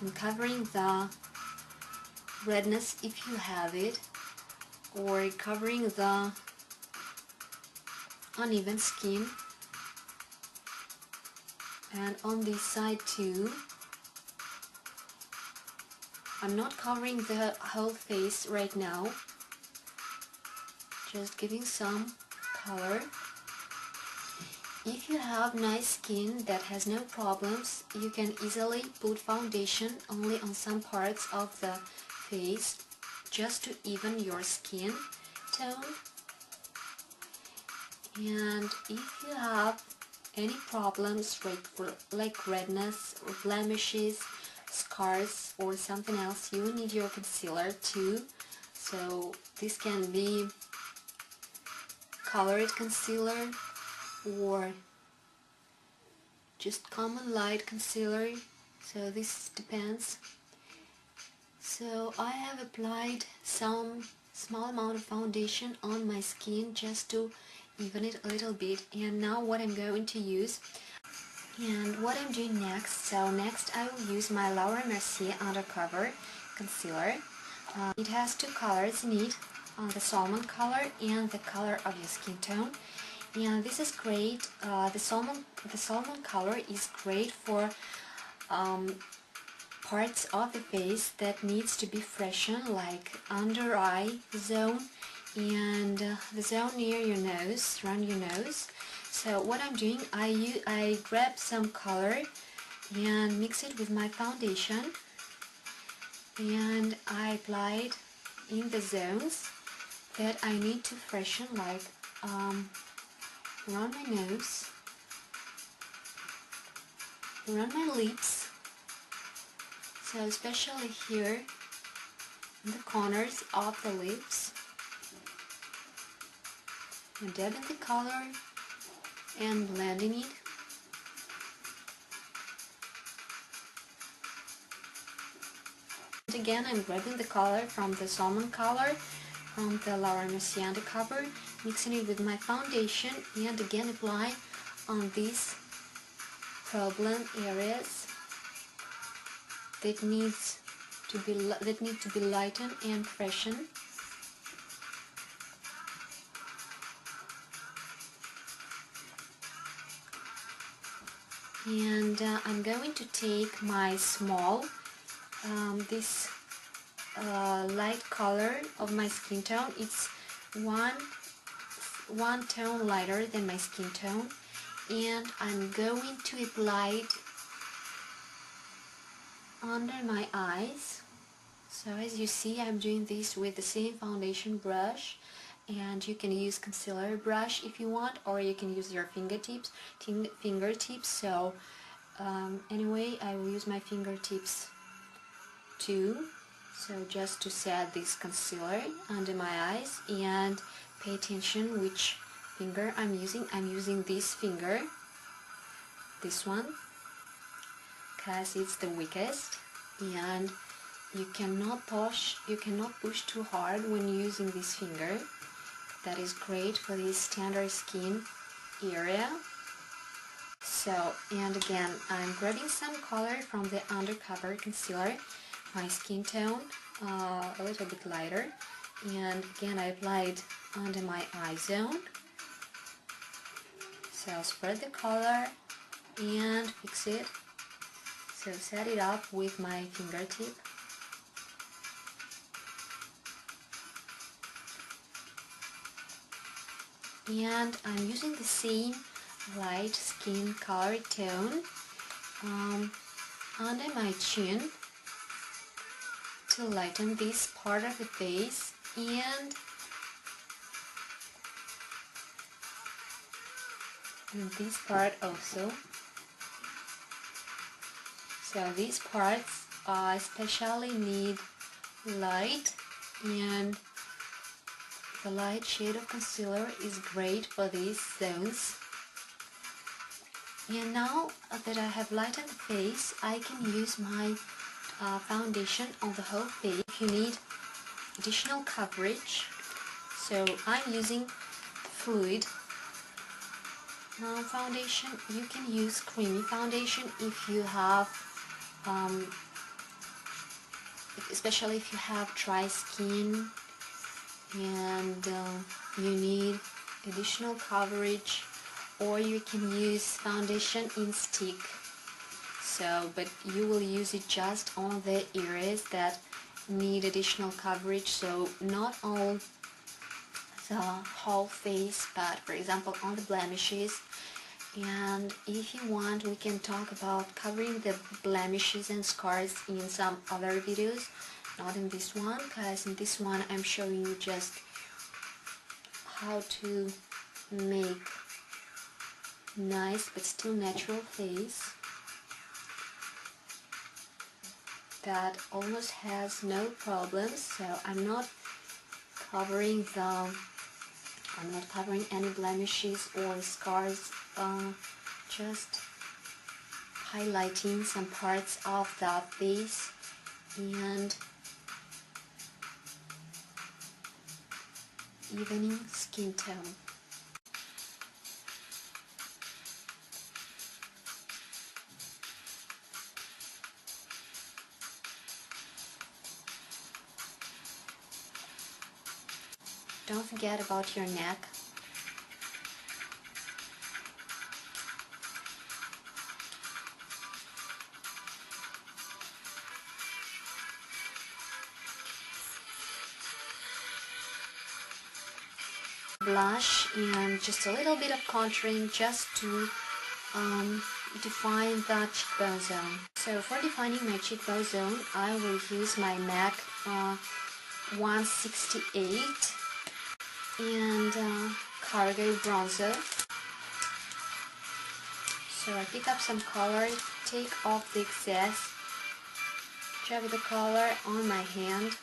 and covering the redness if you have it, or covering the uneven skin. And on this side too, I'm not covering the whole face right now, just giving some color. If you have nice skin that has no problems, you can easily put foundation only on some parts of the face just to even your skin tone. And if you have any problems like redness or blemishes, scars or something else, you need your concealer too. So this can be colored concealer or just common light concealer, so this depends. So I have applied some small amount of foundation on my skin just to even it a little bit, and now what I'm going to use and what I'm doing next. So next I will use my Laura Mercier Undercover Concealer. It has two colors in it, the salmon color and the color of your skin tone. And this is great. The salmon color is great for parts of the face that needs to be freshened, like under eye zone and the zone near your nose, around your nose. So what I'm doing, I grab some color and mix it with my foundation, and I apply it in the zones that I need to freshen, like around my nose, around my lips, so especially here in the corners of the lips. I'm dabbing the color and blending it. And again, I'm grabbing the color from the salmon color from the Laura Mercier Undercover, mixing it with my foundation, and again apply on these problem areas that need to be lightened and freshened. And I'm going to take my small this light color of my skin tone. It's one tone lighter than my skin tone, and I'm going to apply it under my eyes. So as you see, I'm doing this with the same foundation brush, and you can use concealer brush if you want, or you can use your fingertips. So anyway, I will use my fingertips too. So just to set this concealer under my eyes, and pay attention which finger I'm using. I'm using this finger, this one, because it's the weakest, and you cannot push too hard when using this finger. That is great for this tender skin area. So, and again, I'm grabbing some color from the Undercover Concealer, my skin tone, a little bit lighter, and again I applied under my eye zone. So I'll spread the color and fix it. So set it up with my fingertip. And I'm using the same light skin color tone under my chin to lighten this part of the face, and this part also. So these parts especially need light, and the light shade of concealer is great for these zones. And now that I have lightened the face, I can use my foundation on the whole face. If you need additional coverage, so I'm using fluid foundation. You can use creamy foundation if you have especially if you have dry skin and you need additional coverage, or you can use foundation in stick. So, but you will use it just on the areas that need additional coverage, so not all the whole face, but for example on the blemishes. And if you want, we can talk about covering the blemishes and scars in some other videos, not in this one, because in this one I'm showing you just how to make nice but still natural face that almost has no problems. So I'm not covering any blemishes or scars, just highlighting some parts of the face and evening skin tone. Don't forget about your neck. Blush and just a little bit of contouring just to define the cheekbone zone. So for defining my cheekbone zone, I will use my MAC 168 and Cargo bronzer. So I pick up some color, take off the excess, drag the color on my hand,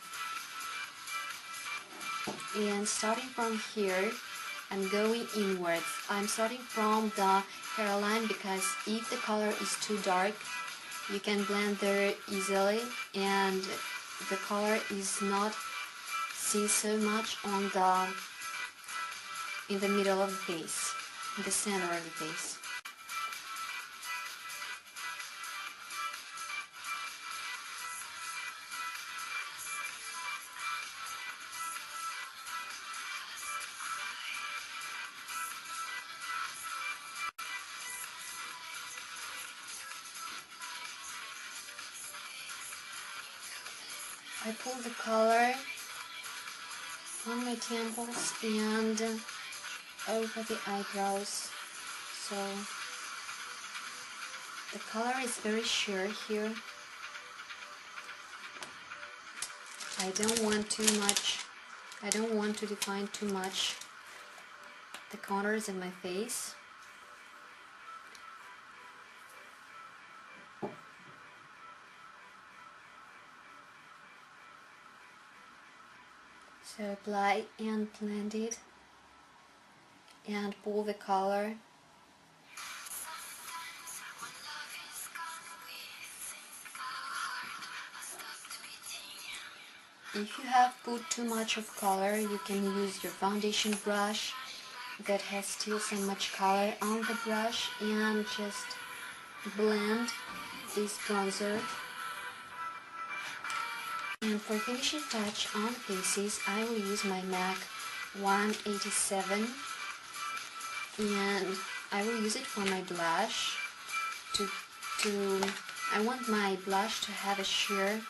and starting from here I'm going inwards. I'm starting from the hairline because if the color is too dark, you can blend there easily and the color is not seen so much on in the middle of the face, in the center of the face. I pull the color on my temples and over the eyebrows, so the color is very sheer here. I don't want too much, I don't want to define too much the contours in my face. So apply and blend it and pull the color. If you have put too much of color, you can use your foundation brush that has still so much color on the brush and just blend this bronzer. And for finishing touch on faces, I will use my MAC 187 and I will use it for my blush. I want my blush to have a sheer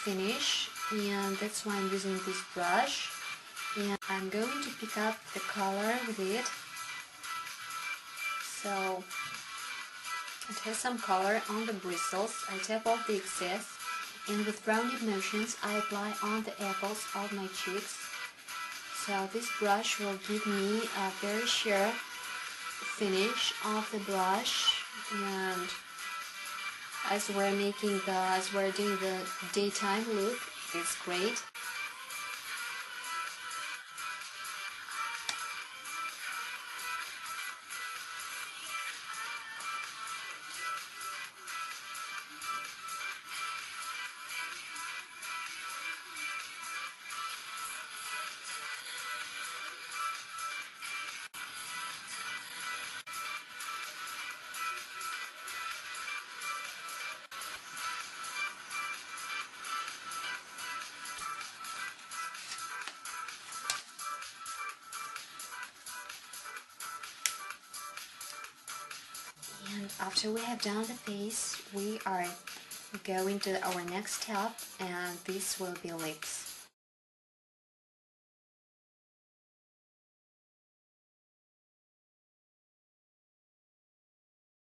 finish, and that's why I'm using this brush. And I'm going to pick up the color with it. So it has some color on the bristles. I tap off the excess and with rounded motions I apply on the apples of my cheeks. So this brush will give me a very sheer finish of the blush, and as we're doing the daytime look, it's great. after we have done the face, we are going to our next step, and this will be lips.